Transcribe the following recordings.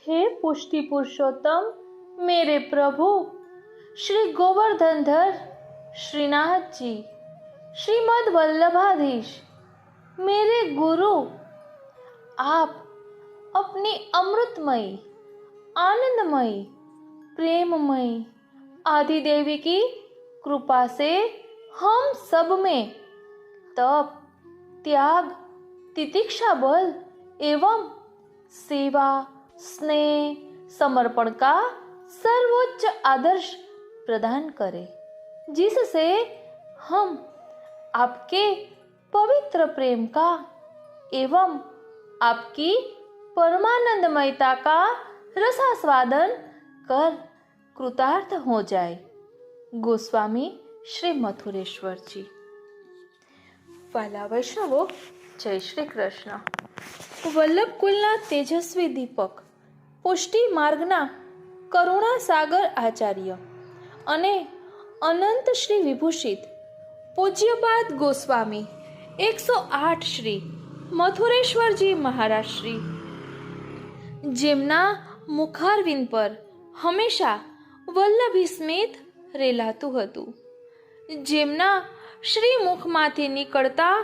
हे पुष्टि पुरुषोत्तम मेरे प्रभु श्री गोवर्धनधर श्रीनाथ जी, श्रीमद वल्लभाधीश मेरे गुरु, आप अपनी अमृतमयी, आनंदमयी, प्रेममयी आदि देवी की कृपा से हम सब में तप, त्याग, तितिक्षा बल एवं सेवा, स्नेह, समर्पण का सर्वोच्च आदर्श प्रदान करें, जिससे हम आपके पवित्र प्रेम का एवं आपकी परमानंदमयता का रसास्वादन कर कृतार्थ हो जाए। गोस्वामी श्री मथुरेश्वर जी। વાલા વૈષ્ણવો, જય શ્રી કૃષ્ણ. વલ્લભ કુલના તેજસ્વી દીપક, પુષ્ટિ માર્ગના કરુણા સાગર આચાર્ય અને અનંત શ્રી વિભૂષિત પૂજ્યપાદ ગોસ્વામી 108 શ્રી મથુરેશ્વરજી મહારાજ શ્રી, જેમના મુખારવિંદ પર હંમેશા વલ્લભી સ્મિત રેલાતું હતું, જેમના શ્રી મુખમાંથી નીકળતા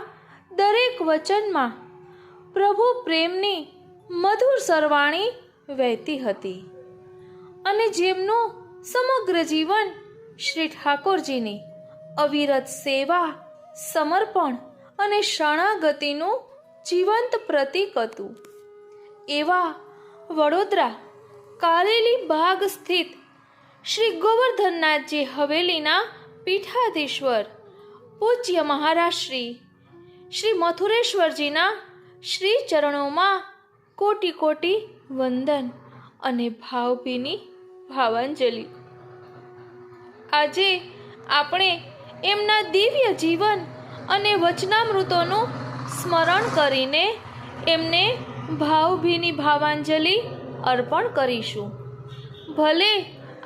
દરેક વચનમાં પ્રભુ પ્રેમની મધુર સરવાણી વહેતી હતી અને જેમનું સમગ્ર જીવન શ્રી ઠાકોરજીની અવિરત સેવા, સમર્પણ અને શરણાગતિનું જીવંત પ્રતીક હતું, એવા વડોદરા કારેલી બાગ સ્થિત શ્રી ગોવર્ધનનાથજી હવેલીના પીઠાધીશ્વર પૂજ્ય મહારાજ શ્રી મથુરેશ્વરજીના શ્રી ચરણોમાં કોટી કોટી વંદન અને ભાવભીની ભાવાંજલિ. આજે આપણે એમના દિવ્ય જીવન અને વચનામૃતોનું સ્મરણ કરીને એમને ભાવભીની ભાવાંજલિ અર્પણ કરીશું. ભલે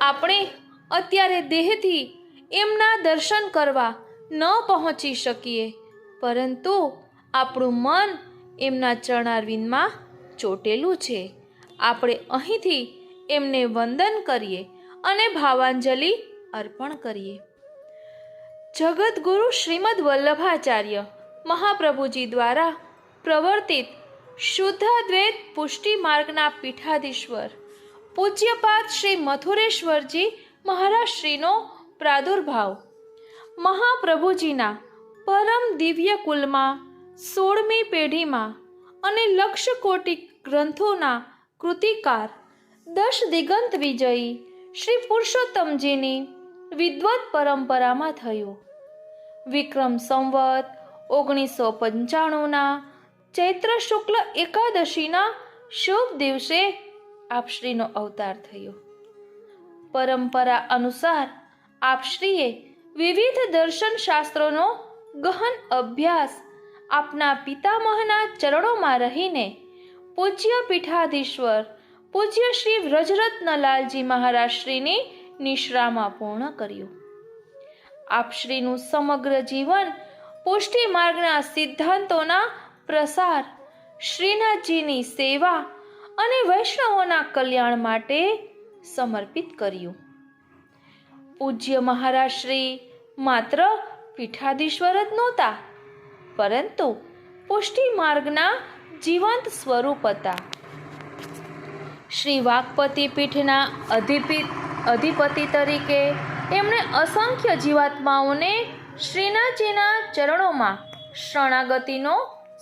આપણે અત્યારે દેહથી એમના દર્શન કરવા ન પહોંચી શકીએ, પરંતુ આપણું મન એમના ચરણારવિંદમાં ચોટેલું છે. આપણે અહીંથી એમને વંદન કરીએ અને ભાવાંજલિ અર્પણ કરીએ. જગતગુરુ શ્રીમદ વલ્લભાચાર્ય મહાપ્રભુજી દ્વારા પ્રવર્તિત શુદ્ધાદ્વૈત પુષ્ટિ માર્ગના પીઠાધીશ્વર પૂજ્યપાદ શ્રી મથુરેશ્વરજી મહારાજ શ્રીનો પ્રાદુર્ભાવ મહાપ્રભુજીના પરમ દિવ્ય કુલમાં 16મી પેઢીમાં અને લક્ષ કોટી ગ્રંથોના કૃતિકાર દશ દિગંત વિજયી શ્રી પુરુષોત્તમજીની વિદ્વત પરંપરામાં થયો. વિક્રમ સંવત 1995ના ચૈત્ર શુક્લ એકાદશીના શુભ દિવસે આપશ્રીનો અવતાર થયો. પરંપરા અનુસાર આપશ્રીએ વિવિધ દર્શન શાસ્ત્રોનો ગહન અભ્યાસ આપના પિતામહના ચરણોમાં રહીને પૂજ્ય પીઠાધીશ્વર પૂજ્ય શ્રી વ્રજરત્નલાલજી મહારાજ શ્રીની નિશ્રામાં પૂર્ણ કર્યું. આપશ્રીનું સમગ્ર જીવન પુષ્ટિ માર્ગના સિદ્ધાંતોના પ્રસાર, શ્રીનાથજીની સેવા અને વૈષ્ણવોના કલ્યાણ માટે સમર્પિત કર્યું. પૂજ્ય મહારાજ શ્રી માત્ર પીઠાધીશ્વર જ નહોતા, પરંતુ પુષ્ટિ માર્ગના જીવંત સ્વરૂપ હતા. શ્રી વાકપતિ પીઠના અધિપતિ તરીકે એમણે અસંખ્ય જીવાત્માઓને શ્રીનાથજીના ચરણોમાં શરણાગતિનો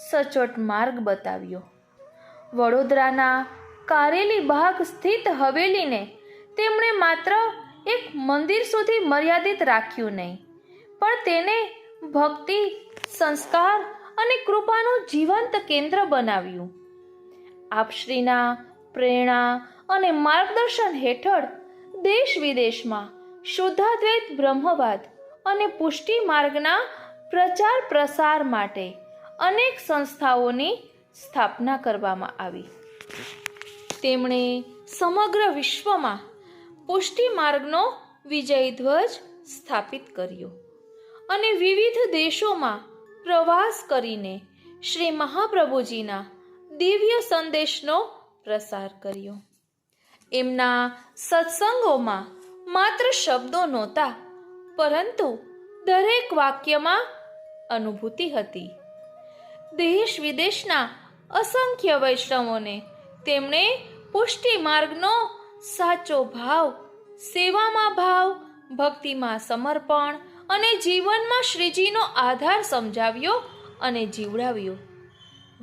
સચોટ માર્ગ બતાવ્યો. વડોદરાના કારેલી બાગ સ્થિત હવેલીને તેમણે માત્ર એક મંદિર સુધી મર્યાદિત રાખ્યું નહીં, પણ તેને ભક્તિ, સંસ્કાર અને કૃપાનું જીવંત કેન્દ્ર બનાવ્યું. આપશ્રીના પ્રેરણા અને માર્ગદર્શન હેઠળ દેશ વિદેશમાં શુદ્ધાદ્વૈત બ્રહ્મવાદ અને પુષ્ટિ માર્ગના પ્રચાર પ્રસાર માટે અનેક સંસ્થાઓની સ્થાપના કરવામાં આવી. તેમણે સમગ્ર વિશ્વમાં પુષ્ટિ માર્ગનો વિજય ધ્વજ સ્થાપિત કર્યો અને વિવિધ દેશોમાં પ્રવાસ કરીને શ્રી મહાપ્રભુજીના દિવ્ય સંદેશનો પ્રસાર કર્યો. એમના સત્સંગોમાં માત્ર શબ્દો નહોતા, પરંતુ દરેક વાક્યમાં અનુભૂતિ હતી. દેશ વિદેશના અસંખ્ય વૈષ્ણવોને તેમણે પુષ્ટિ માર્ગનો સાચો ભાવ, સેવામાં ભાવ, ભક્તિમાં સમર્પણ અને જીવનમાં શ્રીજીનો આધાર સમજાવ્યો અને જીવડાવ્યો.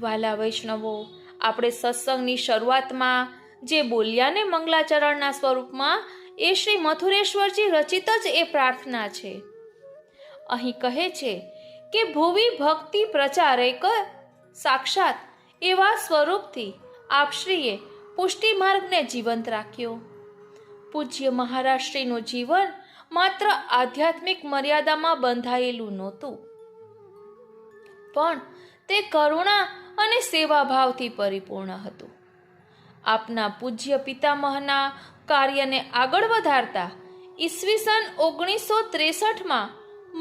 વાલા વૈષ્ણવો, આપણે સત્સંગની શરૂઆતમાં જે બોલ્યા ને મંગલાચરણના સ્વરૂપમાં, એ શ્રી મથુરેશ્વરજી રચિત જ એ પ્રાર્થના છે. અહીં કહે છે કે ભુવિ ભક્તિ પ્રચારેક સાક્ષાત એવા સ્વરૂપથી આપશ્રીએ પુષ્ટિ માર્ગને જીવંત રાખ્યો. પૂજ્ય મહારાજશ્રીનું જીવન માત્ર આધ્યાત્મિક મર્યાદામાં બંધાયેલું નહોતું, પણ તે કરુણા અને સેવાભાવથી પરિપૂર્ણ હતું. આપના પૂજ્ય પિતામહના કાર્યને આગળ વધારતા ઈસવીસન 1963માં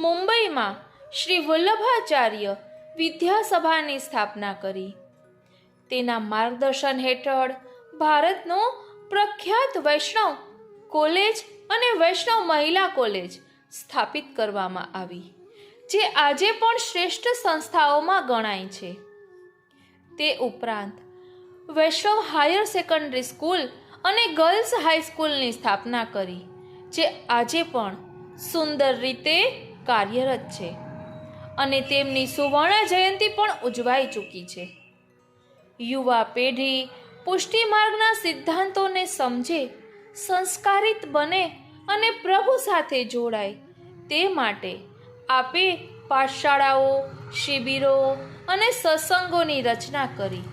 મુંબઈમાં શ્રી વલ્લભાચાર્ય વિદ્યાસભાની સ્થાપના કરી. તેના માર્ગદર્શન હેઠળ ભારતનો પ્રખ્યાત વૈષ્ણવ કોલેજ અને વૈષ્ણવ મહિલા કોલેજ સ્થાપિત કરવામાં આવી, જે આજે પણ શ્રેષ્ઠ સંસ્થાઓમાં ગણાય છે. તે ઉપરાંત વૈષ્ણવ હાયર સેકન્ડરી સ્કૂલ અને ગર્લ્સ હાઈસ્કૂલની સ્થાપના કરી, જે આજે પણ સુંદર રીતે કાર્યરત છે અને તેમની સુવર્ણ જયંતિ પણ ઉજવાઈ ચૂકી છે. યુવા પેઢી પુષ્ટિ માર્ગના સિદ્ધાંતોને સમજે, સંસ્કારિત બને અને પ્રભુ સાથે જોડાય, તે માટે આપે પાઠશાળાઓ, શિબિરો અને સત્સંગોની રચના કરી.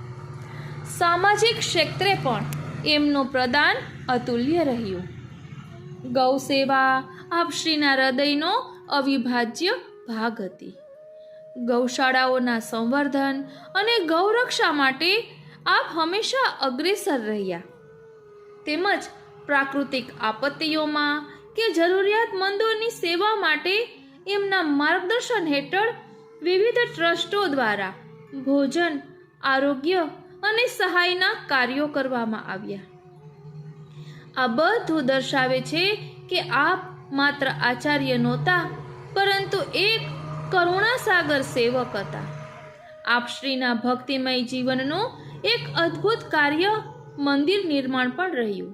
સામાજિક ક્ષેત્રે પણ એમનું પ્રદાન અતુલ્ય રહ્યું. ગૌ સેવા આપશ્રીના હૃદયનો અવિભાજ્ય ભાગ હતી. ગૌશાળાઓના સંવર્ધન અને ગૌરક્ષા માટે આપ હંમેશા અગ્રેસર રહ્યા. તેમજ પ્રાકૃતિક આપત્તિઓમાં કે જરૂરિયાતમંદોની સેવા માટે એમના માર્ગદર્શન હેઠળ વિવિધ ટ્રસ્ટો દ્વારા ભોજન, આરોગ્ય અને સહાયના કાર્યો કરવામાં આવ્યા. આ બધું દર્શાવે છે કે આપ માત્ર આચાર્ય નહોતા, પરંતુ એક કરુણાસાગર સેવક હતા. આપશ્રીના ભક્તિમય જીવનનું એક અદ્ભુત કાર્ય મંદિર નિર્માણ પણ રહ્યું.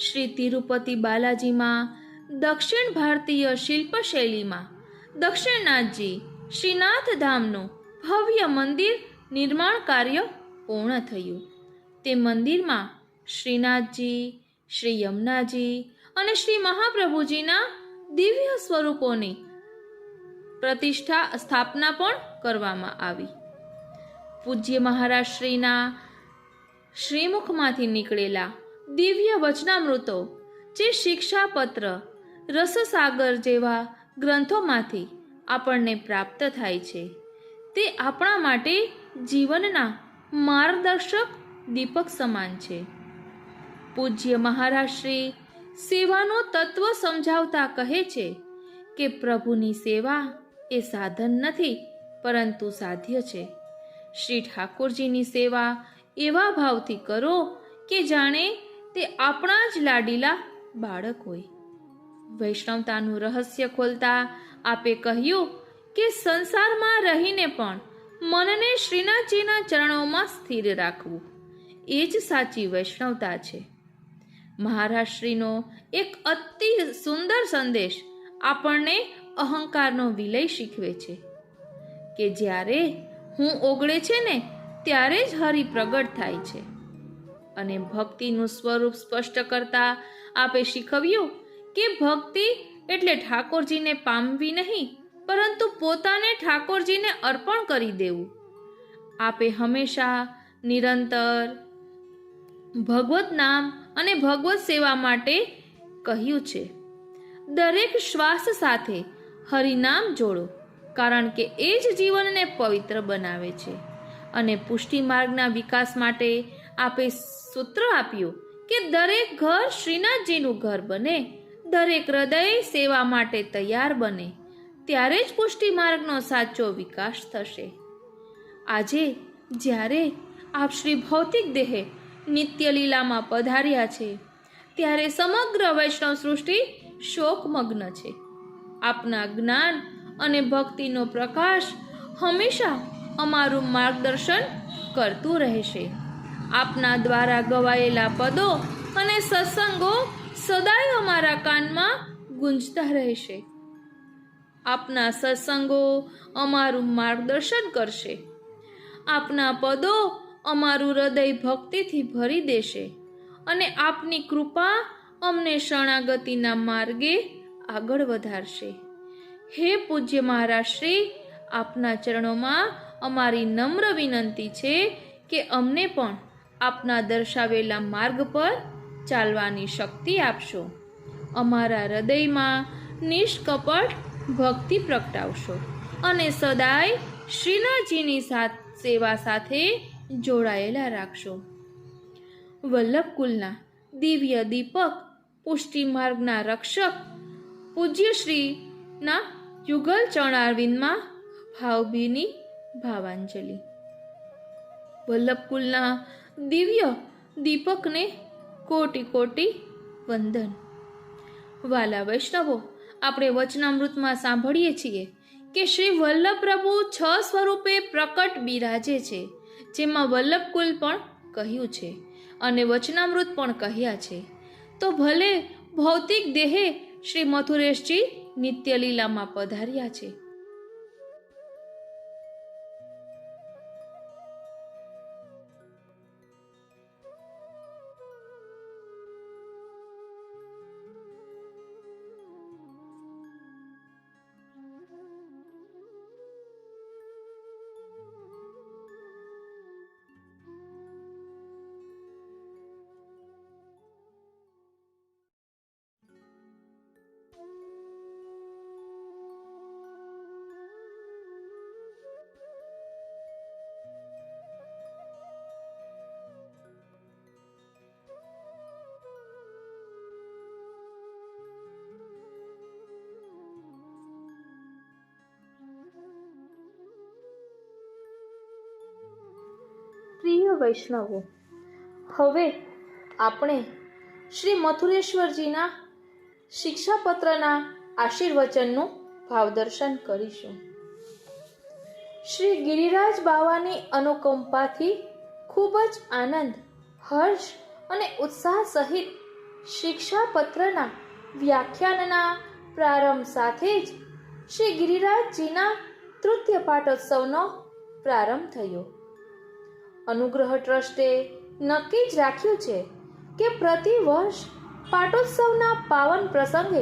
શ્રી તિરુપતિ બાલાજીમાં દક્ષિણ ભારતીય શિલ્પશૈલીમાં દક્ષિણનાથજી શ્રીનાથ ધામનું ભવ્ય મંદિર નિર્માણ કાર્ય પૂર્ણ થયું. તે મંદિરમાં શ્રીનાથજી, શ્રી યમુનાજી અને શ્રી મહાપ્રભુજીના દિવ્ય સ્વરૂપોની સ્થાપના પણ કરવામાં આવી. પૂજ્ય મહારાજ શ્રીના શ્રીમુખમાંથી નીકળેલા દિવ્ય વચનામૃતો, જે શિક્ષાપત્ર, રસસાગર જેવા ગ્રંથોમાંથી આપણને પ્રાપ્ત થાય છે, તે આપણા માટે જીવનના માર્ગદર્શક દીપક સમાન છે. પૂજ્ય મહારાજ શ્રી સેવાનું તત્વ સમજાવતા કહે છે કે પ્રભુની સેવા એ સાધન નથી, પરંતુ સાધ્ય છે. શ્રી ઠાકોરજીની સેવા એવા ભાવથી કરો કે જાણે તે આપણા જ લાડીલા બાળક હોય. વૈષ્ણવતાનું રહસ્ય ખોલતા આપે કહ્યું કે સંસારમાં રહીને પણ મનને શ્રીનાથજીના ચરણોમાં સ્થિર રાખવું, એ જ સાચી વૈષ્ણવતા છે. મહારાજશ્રીનો એક અતિ સુંદર સંદેશ આપણને અહંકારનો વિલય શીખવે છે કે જ્યારે હું ઓગળે છે ને, ત્યારે જ હરિ પ્રગટ થાય છે. અને ભક્તિનું સ્વરૂપ સ્પષ્ટ કરતા આપે શીખવ્યું કે ભક્તિ એટલે ઠાકોરજીને પામવી નહીં, પરંતુ પોતાને ઠાકોરજીને અર્પણ કરી દેવું. આપે હંમેશા નિરંતર ભગવત નામ અને ભગવત સેવા માટે કહ્યું છે. દરેક શ્વાસ સાથે હરિનામ જોડો, કારણ કે એ જ જીવનને પવિત્ર બનાવે છે. અને પુષ્ટિ માર્ગના વિકાસ માટે આપે સૂત્ર આપ્યું કે દરેક ઘર શ્રીનાથજીનું ઘર બને, દરેક હૃદય સેવા માટે તૈયાર બને, ત્યારે જ પુષ્ટિ માર્ગનો સાચો વિકાસ થશે. આજે જ્યારે આપ શ્રી ભૌતિક દેહે નિત્ય લીલામાં પધાર્યા છે, ત્યારે સમગ્ર વૈષ્ણવ સૃષ્ટિ શોકમગ્ન છે. આપના જ્ઞાન અને ભક્તિનો પ્રકાશ હંમેશા અમારું માર્ગદર્શન કરતું રહેશે. આપના દ્વારા ગવાયેલા પદો અને સત્સંગો સદાય અમારા કાનમાં ગુંજતા રહેશે. આપના સત્સંગો અમારું માર્ગદર્શન કરશે. આપના પદો અમારું હૃદય ભક્તિથી ભરી દેશે અને આપની કૃપા અમને શરણાગતિના માર્ગે આગળ વધારશે. હે પૂજ્ય મહારાજ શ્રી, આપના ચરણોમાં અમારી નમ્ર વિનંતી છે કે અમને પણ આપના દર્શાવેલા માર્ગ પર ચાલવાની શક્તિ આપશો. અમારા હૃદયમાં નિષ્કપટ ભક્તિ પ્રગટાવશો અને સદાય શ્રીનાથજીની સેવા સાથે જોડાયેલા રાખશો. વલ્લભકુલના દિવ્ય દીપક, પુષ્ટિ માર્ગના રક્ષક પૂજ્ય શ્રીના યુગલ ચરણારવિંદમાં ભાવભીની ભાવાંજલિ. વલ્લભકુલના દિવ્ય દીપકને કોટી કોટી વંદન. વાલા વૈષ્ણવો, આપણે વચનામૃતમાં સાંભળીએ છીએ કે શ્રી વલ્લભ પ્રભુ 6 સ્વરૂપે પ્રકટ બિરાજે છે, જેમાં વલ્લભકુલ પણ કહ્યું છે અને વચનામૃત પણ કહ્યા છે. તો ભલે ભૌતિક દેહે શ્રી મથુરેશજી નિત્ય લીલામાં પધાર્યા છે, પ્રિય વૈષ્ણવો, હવે આપણે શ્રી મથુરેશ્વરજીના શિક્ષાપત્રના આશીર્વચનનું ભાવદર્શન કરીશું. શ્રી ગિરિરાજ બાવાની અનુકંપાથી ખૂબ જ આનંદ, હર્ષ અને ઉત્સાહ સહિત શિક્ષાપત્રના વ્યાખ્યાનના પ્રારંભ સાથે જ શ્રી ગિરિરાજજીના તૃતીય પાઠોત્સવનો પ્રારંભ થયો. અનુગ્રહ ટ્રસ્ટે નક્કી જ રાખ્યું છે કે પ્રતિ વર્ષ પાટોત્સવના પાવન પ્રસંગે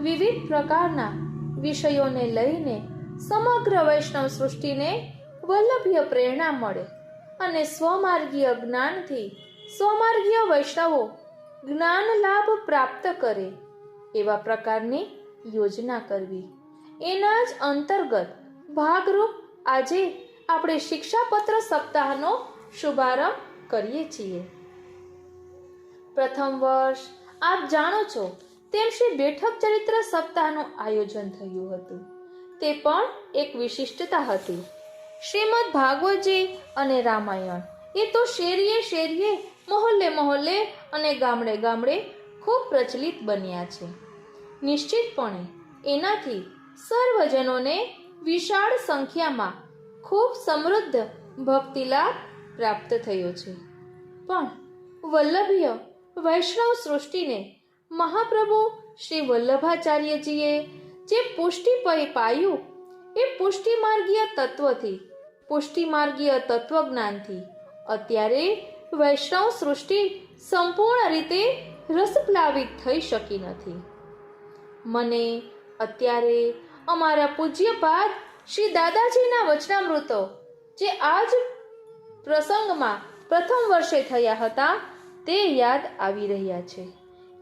વિવિધ પ્રકારના વિષયોને લઈને સમગ્ર વૈષ્ણવ સૃષ્ટિને વલ્લભીય પ્રેરણા મળે અને સ્વમાર્ગીય જ્ઞાનથી સ્વમાર્ગીય વૈષ્ણવો જ્ઞાન લાભ પ્રાપ્ત કરે એવા પ્રકારની યોજના કરવી. એના જ અંતર્ગત ભાગરૂપ આજે આપણે શિક્ષાપત્ર સપ્તાહનો શુભારંભ કરીએ છીએ. પ્રથમ વર્ષ આપ જાણો છો તેમ શ્રી બેઠક ચરિત્ર સપ્તાહનું આયોજન થયું હતું. તે પણ એક વિશિષ્ટતા હતી. શ્રીમદ ભાગવતજી અને રામાયણ એ તો શેરીએ શેરીએ, મહોલ્લે મહોલ્લે અને ગામડે ગામડે ખૂબ પ્રચલિત બન્યા છે. નિશ્ચિતપણે એનાથી સર્વજનોને વિશાળ સંખ્યામાં ખૂબ સમૃદ્ધ ભક્તિલાભ પ્રાપ્ત થયો છે. પણ વલ્લભીય વૈષ્ણવ સૃષ્ટિને મહાપ્રભુ શ્રી વલ્લભાચાર્યજીએ જે પુષ્ટિ પાયું એ પુષ્ટિમાર્ગીય તત્વથી, પુષ્ટિમાર્ગીય તત્વજ્ઞાનથી અત્યારે વૈષ્ણવ સૃષ્ટિ સંપૂર્ણ રીતે રસપ્લાવિત થઈ શકી નથી. મને અત્યારે અમારા પૂજ્યપાદ શ્રી દાદાજીના વચનામૃતો જે આજ પ્રસંગમાં પ્રથમ વર્ષે થયા હતા તે યાદ આવી રહ્યા છે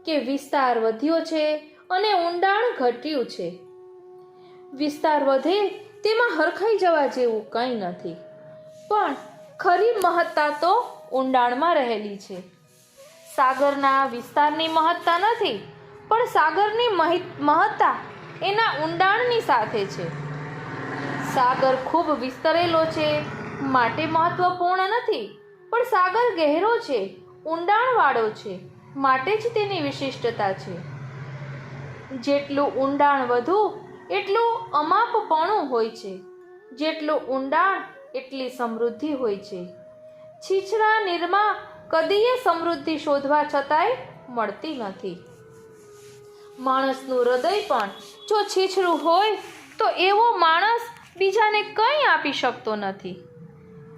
કે વિસ્તાર વધ્યો છે અને ઊંડાણ ઘટ્યું છે. વિસ્તાર વધે તેમાં હરખાઈ જવા જેવું કંઈ નથી, પણ ખરી મહત્તા તો ઊંડાણમાં રહેલી છે. સાગરના વિસ્તારની મહત્તા નથી, પણ સાગરની મહત્તા એના ઊંડાણની સાથે છે. સાગર ખૂબ વિસ્તરેલો છે માટે મહત્વપૂર્ણ નથી, પણ સાગર ગહેરો છે, ઊંડાણવાળો છે, માટે જ તેની વિશિષ્ટતા છે. જેટલું ઊંડાણ વધુ એટલું અમાપપણું હોય છે. જેટલું ઊંડાણ એટલી સમૃદ્ધિ હોય છે. છીછરા નીરમાં કદીએ સમૃદ્ધિ શોધવા છતાંય મળતી નથી. માણસનું હૃદય પણ જો છીછરું હોય તો એવો માણસ બીજાને કંઈ આપી શકતો નથી.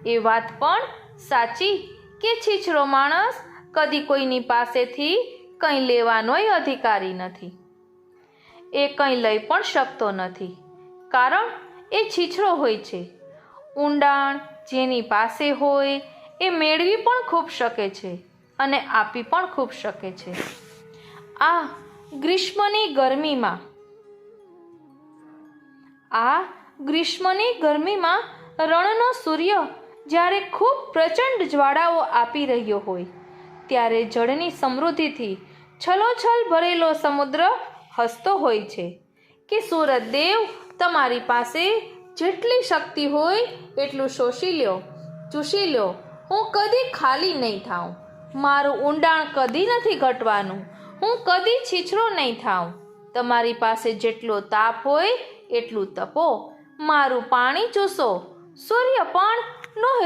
એ વાત પણ સાચી કે છીછરો માણસ કદી કોઈની પાસેથી કંઈ લેવાનોય અધિકારી નથી. એ કંઈ લઈ પણ શકતો નથી, કારણ એ છીછરો હોય છે. ઊંડાણ જેની પાસે હોય એ મેળવી પણ ખૂબ શકે છે અને આપી પણ ખૂબ શકે છે. આ ગ્રીષ્મની ગરમીમાં રણનો સૂર્ય જ્યારે ખૂબ પ્રચંડ જ્વાળાઓ આપી રહ્યો હોય ત્યારે જળની સમૃદ્ધિથી છલોછલ ભરેલો સમુદ્ર હસતો હોય છે કે સૂરજદેવ, તમારી પાસે જેટલી શક્તિ હોય એટલું શોષી લ્યો, ચૂસી લ્યો. હું કદી ખાલી નહીં થાઉં. મારું ઊંડાણ કદી નથી ઘટવાનું. હું કદી છીછરો નહીં થાઉં. તમારી પાસે જેટલો તાપ હોય એટલું તપો, મારું પાણી ચૂસો. સૂર્ય પણ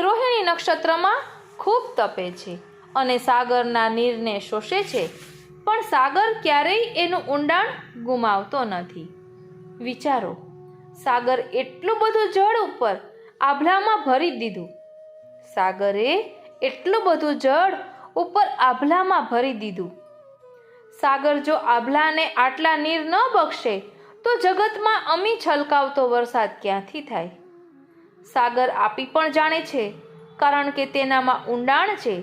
રોહિણી નક્ષત્રમાં ખૂબ તપે છે અને સાગરના નીરને શોષે છે, પણ સાગર ક્યારેય એનું ઊંડાણ ગુમાવતો નથી. વિચારો, સાગર એટલું બધું જળ ઉપર આભલામાં ભરી દીધું. સાગરે એટલું બધું જળ ઉપર આભલામાં ભરી દીધું. સાગર જો આભલાને આટલા નીર ન બક્ષે તો જગતમાં અમી છલકાવતો વરસાદ ક્યાંથી થાય? સાગર આપી પણ જાણે છે, કારણ કે તેનામાં ઊંડાણ છે.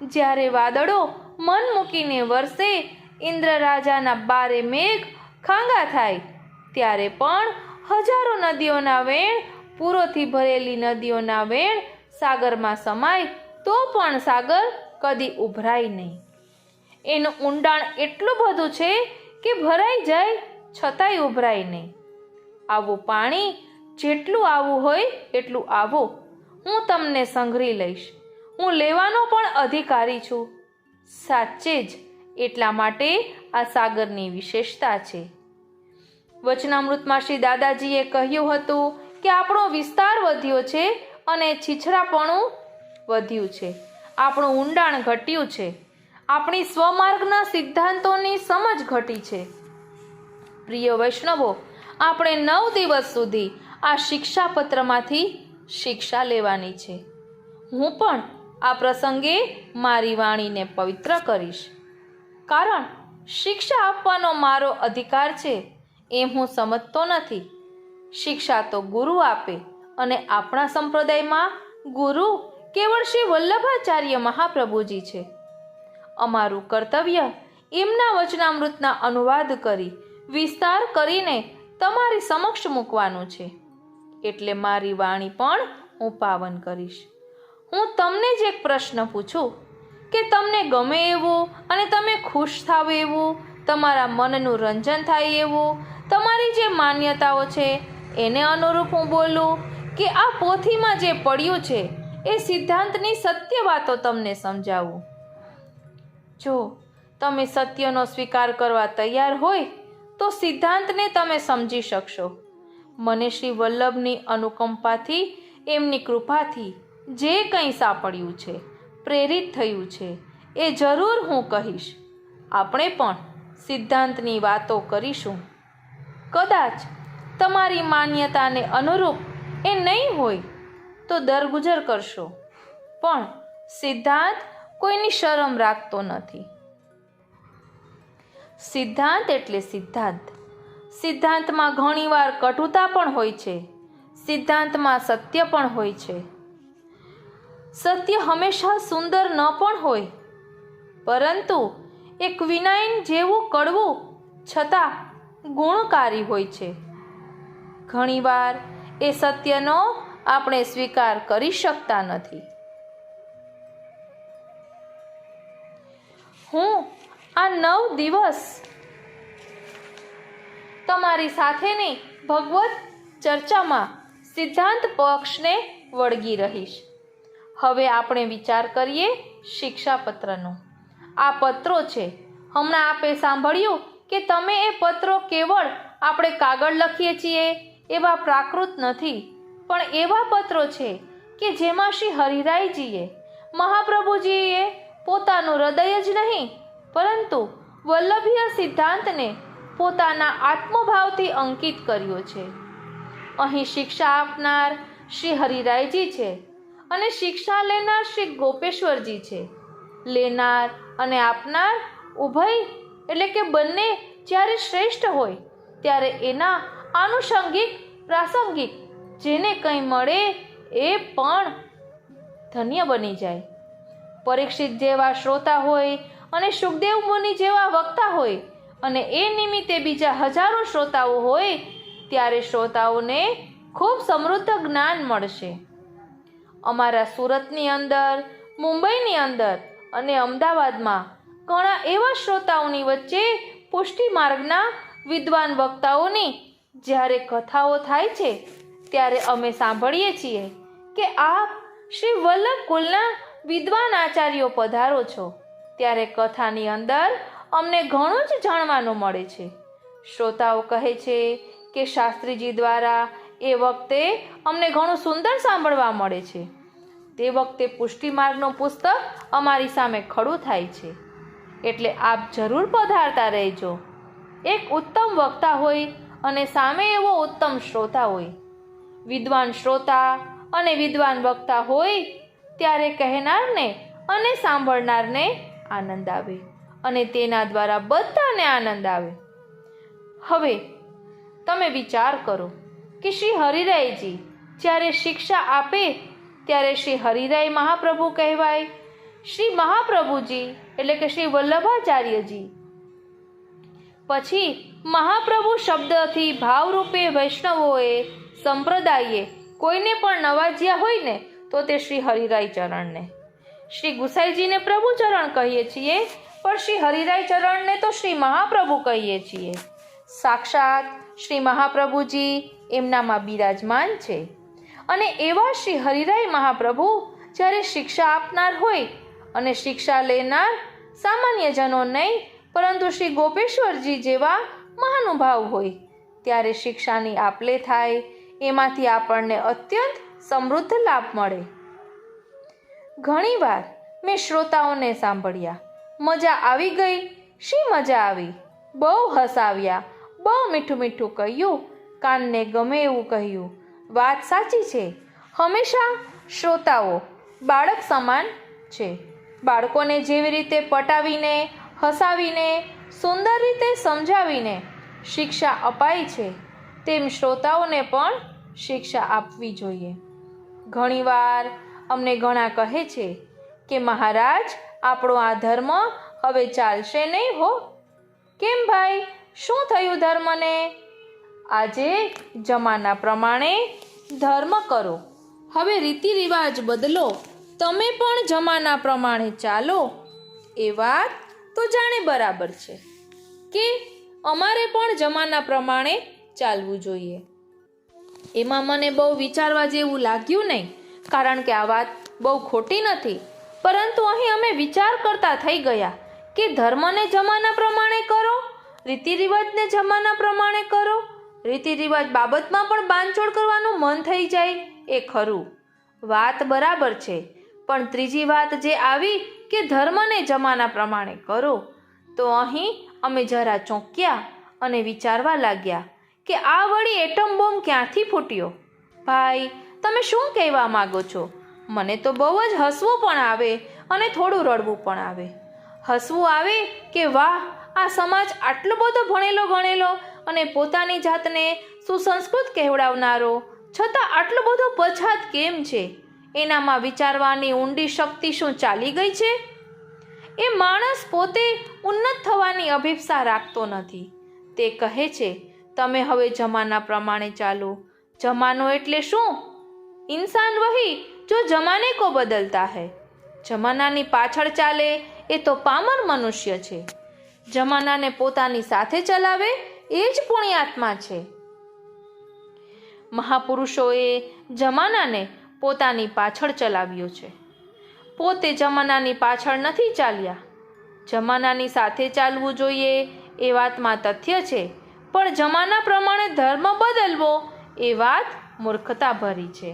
જ્યારે વાદળો મન મૂકીને વરસે, ઇન્દ્ર રાજાના 12 મેઘ ખાંગા થાય, ત્યારે પણ હજારો નદીઓના વેણ, પૂરોથી ભરેલી નદીઓના વેણ સાગરમાં સમાય તો પણ સાગર કદી ઉભરાય નહીં. એનું ઊંડાણ એટલું બધું છે કે ભરાઈ જાય છતાંય ઉભરાય નહીં. આવું પાણી જેટલું આવું હોય એટલું આવો. હું તમને સંઘરી લઈશ. હું લેવાનો પણ અધિકારી છું. સાચે જ એટલા માટે આ સાગરની વિશેષતા છે. વચનામૃતમાં શ્રી દાદાજીએ કહ્યું હતું કે આપણો વિસ્તાર વધ્યો છે અને છીછરાપણું વધ્યું છે. આપણું ઊંડાણ ઘટ્યું છે. આપણી સ્વમાર્ગના સિદ્ધાંતોની સમજ ઘટી છે. પ્રિય વૈષ્ણવો, આપણે 9 દિવસ સુધી આ શિક્ષાપત્રમાંથી શિક્ષા લેવાની છે. હું પણ આ પ્રસંગે મારી વાણીને પવિત્ર કરીશ, કારણ શિક્ષા આપવાનો મારો અધિકાર છે એમ હું સમજતો નથી. શિક્ષા તો ગુરુ આપે અને આપણા સંપ્રદાયમાં ગુરુ કેવળ શ્રી વલ્લભાચાર્ય મહાપ્રભુજી છે. અમારું કર્તવ્ય એમના વચનામૃતના અનુવાદ કરી વિસ્તાર કરીને તમારી સમક્ષ મૂકવાનું છે. એટલે મારી વાણી પણ હું પાવન કરીશ. હું તમને જ એક પ્રશ્ન પૂછું કે તમને ગમે એવું અને તમે ખુશ થાવ એવું, તમારા મનનું રંજન થાય એવું, તમારી જે માન્યતાઓ છે એને અનુરૂપ હું બોલું, કે આ પોથીમાં જે પડ્યું છે એ સિદ્ધાંતની સત્ય વાતો તમને સમજાવું? જો તમે સત્યનો સ્વીકાર કરવા તૈયાર હોય તો સિદ્ધાંતને તમે સમજી શકશો. મને શ્રી વલ્લભની અનુકંપાથી, એમની કૃપાથી જે કંઈ સાંપડ્યું છે, પ્રેરિત થયું છે, એ જરૂર હું કહીશ. આપણે પણ સિદ્ધાંતની વાતો કરીશું. કદાચ તમારી માન્યતાને અનુરૂપ એ નહીં હોય તો દરગુજર કરશો, પણ સિદ્ધાંત કોઈની શરમ રાખતો નથી. સિદ્ધાંત એટલે સિદ્ધાંત. સિદ્ધાંતમાં ઘણીવાર કટુતા પણ હોય છે. સિદ્ધાંતમાં સત્ય પણ હોય છે. સત્ય હંમેશા સુંદર ન પણ હોય, પરંતુ એક વિનાઇન જેવું કડવું છતાં ગુણકારી હોય છે. ઘણીવાર એ સત્યનો આપણે સ્વીકાર કરી શકતા નથી. હું આ 9 દિવસ તમારી સાથેની ભગવત ચર્ચામાં સિદ્ધાંત પક્ષને વળગી રહીશ. હવે આપણે વિચાર કરીએ શિક્ષાપત્રનો. આ પત્રો છે. હમણાં આપે સાંભળ્યું કે તમે એ પત્રો કેવળ આપણે કાગળ લખીએ છીએ એવા પ્રાકૃત નથી, પણ એવા પત્રો છે કે જેમાં શ્રી હરિરાયજીએ મહાપ્રભુજીએ પોતાનું હૃદય જ નહીં પરંતુ વલ્લભીય સિદ્ધાંતને પોતાના આત્મભાવથી અંકિત કર્યો છે. અહીં શિક્ષા આપનાર શ્રી હરિરાયજી છે અને શિક્ષા લેનાર શ્રી ગોપેશ્વરજી છે. લેનાર અને આપનાર ઉભય એટલે કે બંને જ્યારે શ્રેષ્ઠ હોય ત્યારે એના આનુષંગિક પ્રાસંગિક જેને કંઈ મળે એ પણ ધન્ય બની જાય. પરીક્ષિત જેવા શ્રોતા હોય અને સુખદેવ મુનિ જેવા વક્તા હોય અને એ નિમિત્તે બીજા હજારો શ્રોતાઓ હોય ત્યારે શ્રોતાઓને ખૂબ સમૃદ્ધ જ્ઞાન મળશે. અમારા સુરતની અંદર, મુંબઈની અંદર અને અમદાવાદમાં ઘણા એવા શ્રોતાઓની વચ્ચે પુષ્ટિ માર્ગના વિદ્વાન વક્તાઓની જ્યારે કથાઓ થાય છે ત્યારે અમે સાંભળીએ છીએ કે આપ શ્રી વલ્લભ કુલના વિદ્વાન આચાર્યો પધારો છો, ત્યારે કથાની અંદર અમને ઘણું જ જાણવાનું મળે છે. શ્રોતાઓ કહે છે કે શાસ્ત્રીજી દ્વારા એ વખતે અમને ઘણું સુંદર સાંભળવા મળે છે. તે વખતે પુષ્ટિ માર્ગનું પુસ્તક અમારી સામે ખડું થાય છે. એટલે આપ જરૂર પધારતા રહેજો. એક ઉત્તમ વક્તા હોય અને સામે એવો ઉત્તમ શ્રોતા હોય. વિદ્વાન શ્રોતા અને વિદ્વાન વક્તા હોય ત્યારે કહેનારને અને સાંભળનારને આનંદ આવે અને તેના દ્વારા બધાને આનંદ આવે. હવે તમે વિચાર કરો કે શ્રી હરિરાયજી જ્યારે શિક્ષા આપે ત્યારે શ્રી હરિરાય મહાપ્રભુ કહેવાય. શ્રી મહાપ્રભુજી એટલે કે શ્રી વલ્લભાચાર્યજી. પછી મહાપ્રભુ શબ્દથી ભાવરૂપે વૈષ્ણવોએ સંપ્રદાયે કોઈને પણ નવાજ્યા હોય ને તો તે શ્રી હરિરાય ચરણને. શ્રી ગુસાઈજીને પ્રભુ ચરણ કહીએ છીએ, પણ શ્રી હરિરાય ચરણને તો શ્રી મહાપ્રભુ કહીએ છીએ. સાક્ષાત શ્રી મહાપ્રભુજી એમનામાં બિરાજમાન છે. અને એવા શ્રી હરિરાય મહાપ્રભુ જ્યારે શિક્ષા આપનાર હોય અને શિક્ષા લેનાર સામાન્ય જનો નહીં પરંતુ શ્રી ગોપેશ્વરજી જેવા મહાનુભાવ હોય ત્યારે શિક્ષાની આપલે થાય. એમાંથી આપણને અત્યંત સમૃદ્ધ લાભ મળે. ઘણીવાર મેં શ્રોતાઓને સાંભળ્યા, મજા આવી ગઈ. શી મજા આવી? બહુ હસાવ્યા, બહુ મીઠું મીઠું કહ્યું, કાનને ગમે એવું કહ્યું. વાત સાચી છે. હંમેશા શ્રોતાઓ બાળક સમાન છે. બાળકોને જેવી રીતે પટાવીને, હસાવીને, સુંદર રીતે સમજાવીને શિક્ષા અપાય છે તેમ શ્રોતાઓને પણ શિક્ષા આપવી જોઈએ. ઘણીવાર અમને ઘણા કહે છે કે મહારાજ, આપણો આ ધર્મ હવે ચાલશે નહીં હો. કેમ ભાઈ, શું થયું ધર્મને? આજે જમાના પ્રમાણે ધર્મ કરો, હવે રીતિ રિવાજ બદલો, તમે પણ જમાના પ્રમાણે ચાલો. એ વાત તો જાણે બરાબર છે કે અમારે પણ જમાના પ્રમાણે ચાલવું જોઈએ. એમાં મને બહુ વિચારવા જેવું લાગ્યું નહીં, કારણ કે આ વાત બહુ ખોટી નથી, પરંતુ અહીં અમે વિચાર કરતા થઈ ગયા કે ધર્મને જમાના પ્રમાણે કરો, રીતિ રિવાજને જમાના પ્રમાણે કરો. રીતિ રિવાજ બાબતમાં પણ બાંધછોડ કરવાનું મન થઈ જાય એ ખરું, વાત બરાબર છે. પણ ત્રીજી વાત જે આવી કે ધર્મને જમાના પ્રમાણે કરો, તો અહીં અમે જરા ચોંક્યા અને વિચારવા લાગ્યા કે આ વળી એટમ બોમ્બ ક્યાંથી ફૂટ્યો? ભાઈ, તમે શું કહેવા માગો છો? મને તો બહુ જ હસવું પણ આવે અને થોડું રડવું પણ આવે. હસવું આવે કે વાહ, આ સમાજ આટલો બધો ભણેલો ગણેલો અને પોતાની જાતને સુસંસ્કૃત કહેવડાવનારો છતાં આટલો બધો પછાત કેમ છે? એનામાં વિચારવાની ઊંડી શક્તિ શું ચાલી ગઈ છે? એ માણસ પોતે ઉન્નત થવાની અભિપ્સા રાખતો નથી. તે કહે છે તમે હવે જમાના પ્રમાણે ચાલો. જમાનો એટલે શું? ઇન્સાન વહી જો જમાને કો બદલતા હૈ. જમાનાની પાછળ ચાલે એ તો પામર મનુષ્ય છે. જમાનાને પોતાની સાથે ચલાવે એ જ પુણ્યાત્મા છે. મહાપુરુષોએ જમાનાને પોતાની પાછળ ચલાવ્યો છે. પોતે જમાનાની પાછળ નથી ચાલ્યા. જમાનાની સાથે ચાલવું જોઈએ એ વાતમાં તથ્ય છે, પણ જમાના પ્રમાણે ધર્મ બદલવો એ વાત મૂર્ખતા ભરી છે.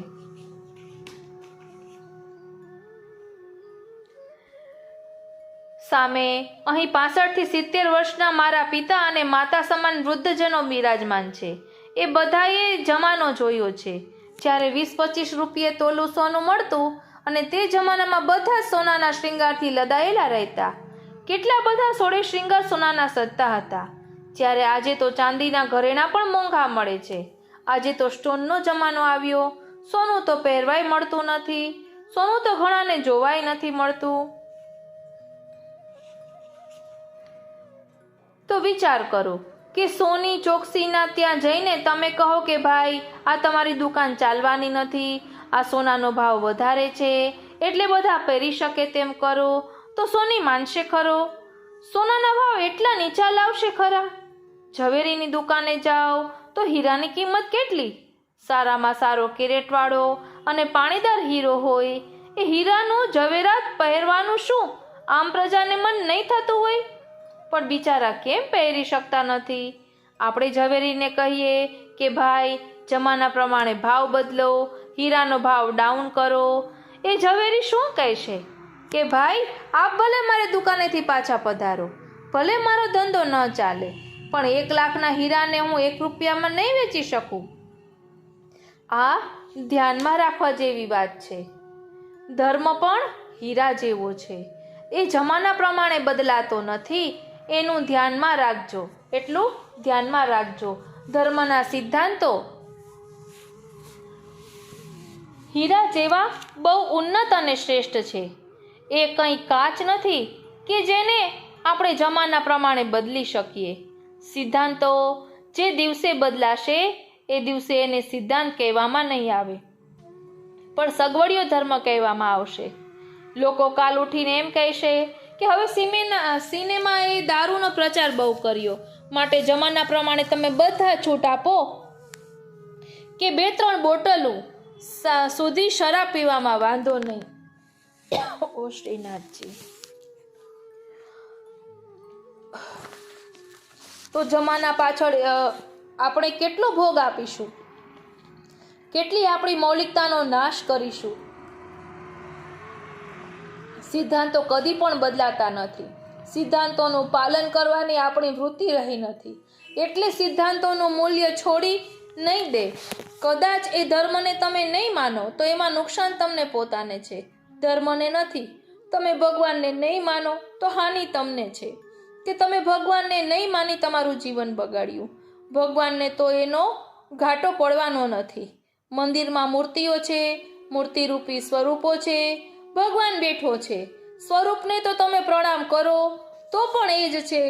સામે અહીં 65 થી 70 વર્ષના મારા પિતા અને માતા સમાન વૃદ્ધજનો બિરાજમાન છે. એ બધાએ જમાનો જોયો છે જ્યારે 20-25 રૂપિયે તોલું સોનું મળતું અને તે જમાનામાં બધા સોનાના શ્રૃંગારથી લદાયેલા રહેતા. કેટલા બધા સોળે શ્રૃંગાર સોનાના સજતા હતા, જ્યારે આજે તો ચાંદીના ઘરેણાં પણ મોંઘા મળે છે. આજે તો સ્ટોનનો જમાનો આવ્યો. સોનું તો પહેરવાય મળતું નથી, સોનું તો ઘણાને જોવાય નથી મળતું. તો વિચાર કરો કે સોની ચોકસીના ત્યાં જઈને તમે કહો કે ભાઈ આ તમારી દુકાન ચાલવાની નથી, આ સોનાનો ભાવ વધારે છે એટલે બધા પહેરી શકે તેમ કરો, તો સોની માનશે ખરો? સોનાના ભાવ એટલા નીચા લાવશે ખરા? ઝવેરીની દુકાને જાઓ તો હીરાની કિંમત કેટલી? સારામાં સારો કેરેટવાળો અને પાણીદાર હીરો હોય એ હીરાનું ઝવેરાત પહેરવાનું શું આમ પ્રજાને મન નહીં થતું હોય? પણ બિચારા કેમ પહેરી શકતા નથી? આપણે ઝવેરીને કહીએ કે ભાઈ જમાના પ્રમાણે ભાવ બદલો, હીરાનો ભાવ ડાઉન કરો, એ ઝવેરી શું કહેશે કે ભાઈ આપ ભલે મારી દુકાનેથી પાછા પધારો, ભલે મારો ધંધો ન ચાલે, પણ 1 લાખના હીરાને હું 1 રૂપિયામાં નહીં વેચી શકું. આ ધ્યાનમાં રાખવા જેવી વાત છે. ધર્મ પણ હીરા જેવો છે, એ જમાના પ્રમાણે બદલાતો નથી. એનું ધ્યાનમાં રાખજો, એટલું ધ્યાનમાં રાખજો. ધર્મના સિદ્ધાંતો હીરા જેવા બહુ ઉન્નત અને શ્રેષ્ઠ છે. એ કંઈ કાચ નથી કે જેને આપણે જમાના પ્રમાણે બદલી શકીએ. સિદ્ધાંતો જે દિવસે બદલાશે એ દિવસે એને સિદ્ધાંત કહેવામાં નહીં આવે, પણ સગવડિયો ધર્મ કહેવામાં આવશે. લોકો કાલ ઉઠીને એમ કહેશે કે હવે સિનેમાએ દારૂનો પ્રચાર બહુ કર્યો, માટે જમાના પ્રમાણે તમે બધા છૂટ આપો કે 2-3 બોટલો સુધી શરાબ પીવામાં વાંધો નહીં. ઓ શ્રીનાથજી, તો જમાના પાછળ આપણે કેટલો ભોગ આપીશું, કેટલી આપણી મૌલિકતાનો નાશ કરીશું. સિદ્ધાંતો કદી પણ બદલાતા નથી. સિદ્ધાંતોનું પાલન કરવાની આપણી વૃત્તિ રહી નથી, એટલે સિદ્ધાંતોનું મૂલ્ય છોડી નહીં દે. કદાચ એ ધર્મને તમે નહીં માનો તો એમાં નુકસાન તમને પોતાને છે, ધર્મને નથી. તમે ભગવાનને નહીં માનો તો હાનિ તમને છે કે તમે ભગવાનને નહીં માની તમારું જીવન બગાડ્યું. ભગવાનને તો એનો ઘાટો પડવાનો નથી. મંદિરમાં મૂર્તિઓ છે, મૂર્તિરૂપી સ્વરૂપો છે, ભગવાન બેઠો છે. સ્વરૂપને તો તમે પ્રણામ કરો તો પણ એ જ છે,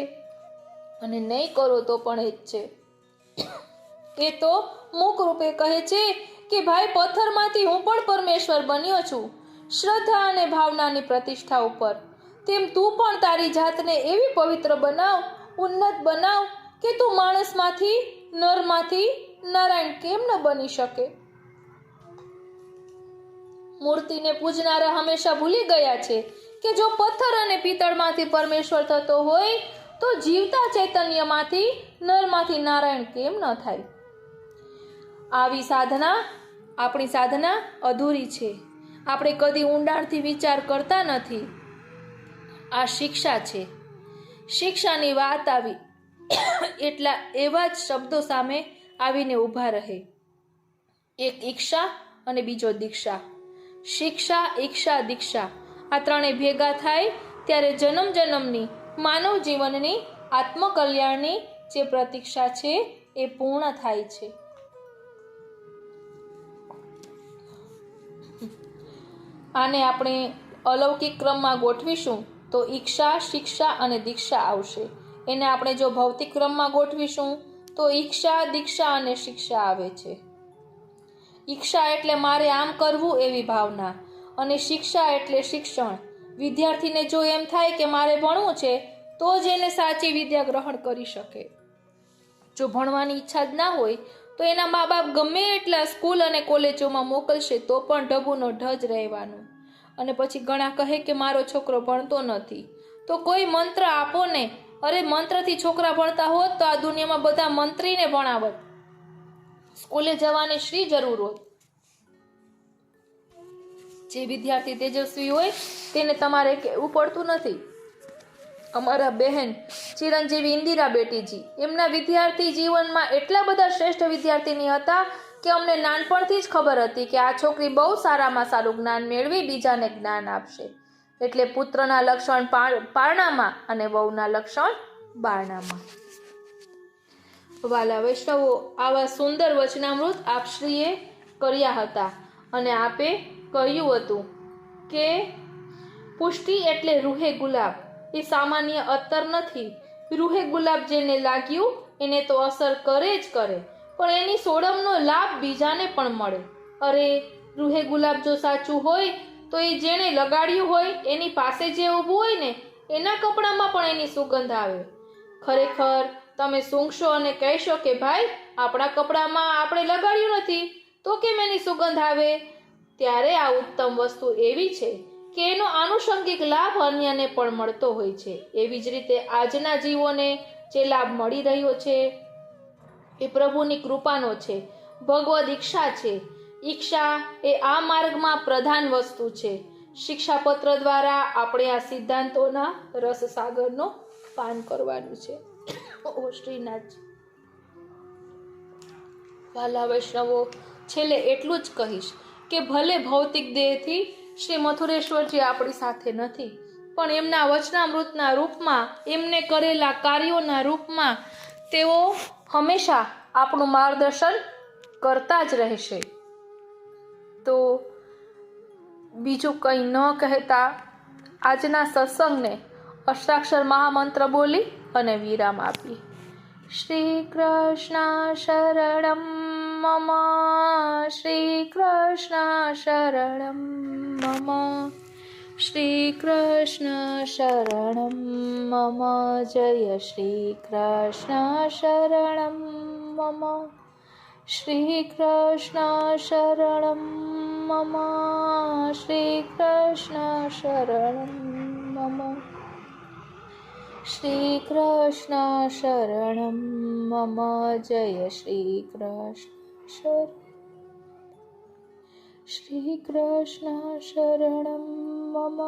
અને નહીં કરો તો પણ એ જ છે. એ તો મુખ રૂપે કહે છે કે ભાઈ પથ્થરમાંથી હું પણ પરમેશ્વર બન્યો છું, શ્રદ્ધા અને ભાવનાની પ્રતિષ્ઠા ઉપર. તેમ તું પણ તારી જાતને એવી પવિત્ર બનાવ, ઉન્નત બનાવ કે તું માણસમાંથી, નરમાંથી નારાયણ કેમ ન બની શકે? મૂર્તિને પૂજનારા હંમેશા ભૂલી ગયા છે કે જો પથ્થર અને પિત્તળમાંથી પરમેશ્વર થતો હોય તો જીવતા ચૈતન્યમાંથી, નરમાંથી નારાયણ કેમ ન થાય? આવી સાધના, આપણી સાધના અધૂરી છે. આપણે કદી ઊંડાણથી વિચાર કરતા નથી. આ શિક્ષા છે. શિક્ષાની વાત આવી એટલા એવા જ શબ્દો સામે આવીને ઊભા રહે. એક ઈક્ષા અને બીજો દીક્ષા. શિક્ષા, ઈક્ષા, દીક્ષા આ ત્રણે ભેગા થાય ત્યારે જન્મ જન્મની માનવ જીવનની આત્મકલ્યાણની જે પ્રતીક્ષા છે એ પૂર્ણ થાય છે. આને આપણે અલૌકિક ક્રમમાં ગોઠવીશું તો ઈક્ષા, શિક્ષા અને દીક્ષા આવશે. એને આપણે જો ભૌતિક ક્રમમાં ગોઠવીશું તો ઈક્ષા, દીક્ષા અને શિક્ષા આવે છે. ઈક્ષા એટલે મારે આમ કરવું એવી ભાવના, અને શિક્ષા એટલે શિક્ષણ. વિદ્યાર્થીને જો એમ થાય કે મારે ભણવું છે તો જ એને સાચી વિદ્યા ગ્રહણ કરી શકે. જો ભણવાની ઈચ્છા જ ના હોય તો એના મા બાપ ગમે એટલા સ્કૂલ અને કોલેજોમાં મોકલશે તો પણ ઢબુનો ઢ જ રહેવાનું. અને પછી ઘણા કહે કે મારો છોકરો ભણતો નથી, તો કોઈ મંત્ર આપો ને. અરે મંત્રથી છોકરા ભણતા હોત તો આ દુનિયામાં બધા મંત્રીને ભણાવત, સ્કૂલે જવાની શી જરૂર હોત. જે વિદ્યાર્થી તેજસ્વી હોય તેને તમારે કહેવું પડતું નથી. અમારા બહેન ચિરંજીવી ઇન્દિરા બેટીજી, એમના વિદ્યાર્થી જીવનમાં એટલા બધા શ્રેષ્ઠ વિદ્યાર્થીની હતા કે અમને નાનપણથી જ ખબર હતી કે આ છોકરી બહુ સારામાં સારું જ્ઞાન મેળવી બીજાને જ્ઞાન આપશે. એટલે પુત્રના લક્ષણ પારણામાં અને વહુના લક્ષણ બારણામાં. વાલા વૈષ્ણવો, આવા સુંદર વચનામૃત આપશ્રીએ કર્યા હતા અને આપે કહ્યું હતું કે પુષ્ટિ એટલે રૂહે ગુલાબ. એ સામાન્ય અત્તર નથી. રૂહે ગુલાબ જેને લાગ્યું એને તો અસર કરે જ કરે, પણ એની સોડમનો લાભ બીજાને પણ મળે. અરે રૂહે ગુલાબ જો સાચું હોય તો એ જેણે લગાડ્યું હોય એની પાસે જે ઊભું હોય ને એના કપડામાં પણ એની સુગંધ આવે. ખરેખર તમે સૂંઘશો અને કહેશો કે ભાઈ આપણા કપડામાં આપણે લગાડ્યું નથી તો કેમ એની સુગંધ આવે. ત્યારે આ ઉત્તમ વસ્તુ એવી છે કે એનો આનુષંગિક લાભ અન્યને પણ મળતો હોય છે. એવી જ રીતે આજના જીવોને જે લાભ મળી રહ્યો છે એ પ્રભુની કૃપાનો છે, ભગવદ ઈચ્છા છે. ઈચ્છા એ આ માર્ગમાં પ્રધાન વસ્તુ છે. શિક્ષાપત્ર દ્વારા આપણે આ સિદ્ધાંતોના રસસાગરનો પાન કરવાનું છે. ઓ શ્રીનાથજી. વાલા વૈષ્ણવો, છેલ્લે એટલું જ કહીશ કે ભલે ભૌતિક દેહથી શ્રી મથુરેશ્વરજી આપણી સાથે નથી, પણ એમના વચનામૃતના રૂપમાં, એમને કરેલા કાર્યોના રૂપમાં તેઓ હંમેશા આપણું માર્ગદર્શન કરતા જ રહેશે. તો બીજું કંઈ ન કહેતા આજના સત્સંગને અષ્ટાક્ષર મહામંત્ર બોલી અને વિરામ આપી. શ્રી કૃષ્ણ શરણમ મમ, શ્રી કૃષ્ણ શરણમ મમ, શ્રી કૃષ્ણ શરણમ મમ, જય શ્રી કૃષ્ણ શરણમ મમ, શ્રી કૃષ્ણ શરણમ મમ, શ્રી કૃષ્ણ શરણમ મમ, શ્રી કૃષ્ણ શરણમ મમ, જય શ્રી કૃષ્ણ શ્રી કૃષ્ણ શરણમ મમ,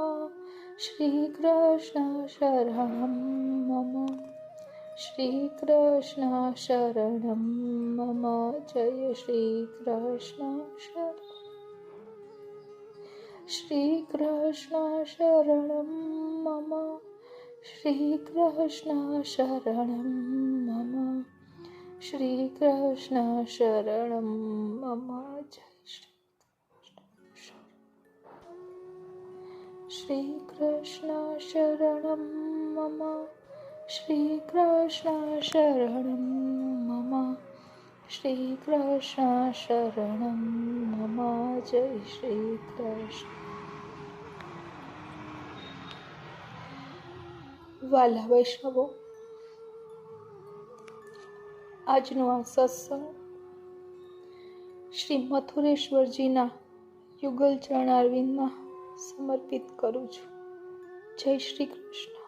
શ્રી કૃષ્ણ શરણમ મમ, શ્રી કૃષ્ણ શરણમ મમ, જય શ્રી કૃષ્ણ શ્રી કૃષ્ણ શરણમ મમ, શ્રી કૃષ્ણ શરણમ મમ, શ્રી કૃષ્ણ શરણમ મમ, જય શ્રી કૃષ્ણ શરણમ મમ, શ્રી કૃષ્ણ શરણમ મમ, શ્રી કૃષ્ણ શરણમ મમ, જય શ્રી કૃષ્ણ. વાલા વૈષ્ણવો, આજનો આ સત્સંગ શ્રી મથુરેશ્વરજીના યુગલ ચરણારવિંદમાં સમર્પિત કરું છું. જય શ્રી કૃષ્ણ.